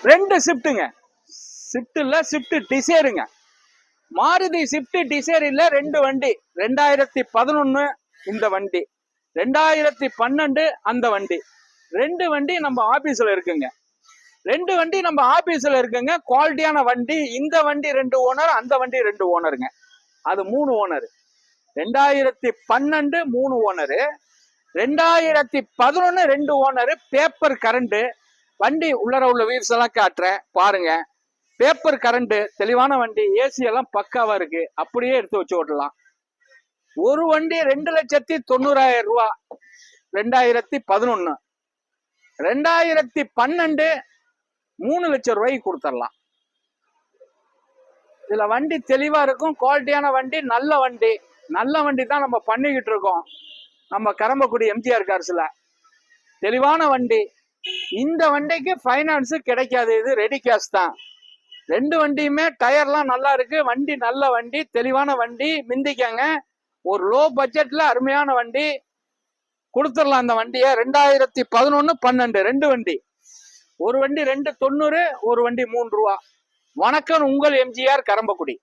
ரெண்டு ஷிஃப்ட்டுங்க. ஷிஃப்ட் இல்ல, shift டிசைருங்க. Maruti shift desire இல்ல, ரெண்டு வண்டி. 2011 இந்த வண்டி, 2012 அந்த வண்டி. ரெண்டு வண்டி நம்ம ஆபீஸ்ல இருக்குங்க. ரெண்டு வண்டி நம்ம ஆபீஸ்ல இருக்குங்க. குவாலிட்டியான வண்டி. இந்த வண்டி 2 ஓனர், அந்த வண்டி 2 ஓனருங்க. அது 3 owner. 2012 3 owner, 2011 2 owner. Paper current. வண்டி உள்ளர உள்ள வீவ்ஸ் எல்லாம் காட்டுறேன் பாருங்க. பேப்பர் கரண்ட், தெளிவான வண்டி. ஏசி எல்லாம் பக்காவா இருக்கு. அப்படியே எடுத்து வச்சு ஓட்டலாம். ஒரு வண்டி 2,90,000 ரூபாய். 2011. 2012 3 லட்சம் ரூபாய்க்கு கொடுத்துடலாம். இதுல வண்டி தெளிவா இருக்கும். குவாலிட்டியான வண்டி, நல்ல வண்டி. நல்ல வண்டி தான் நம்ம பண்ணிக்கிட்டு இருக்கோம் நம்ம கரம்பக்குடி எம்ஜிஆர் கார்ஸ்ல. தெளிவான வண்டி. இந்த வண்டிக்கு பைனான்ஸ் கிடைக்காது. இது ரெடி கேஷ் தான். ரெண்டு வண்டியுமே டயர்லாம் நல்லா இருக்கு. வண்டி நல்ல வண்டி, தெளிவான வண்டி. மிந்திக்கங்க. ஒரு லோ பட்ஜெட்ல அருமையான வண்டி கொடுத்துடலாம். அந்த வண்டியை 2011 12 ரெண்டு வண்டி. ஒரு வண்டி 2,90, ஒரு வண்டி 3 ரூபா. வணக்கம், உங்கள் எம்ஜிஆர் கரம்பக்குடி.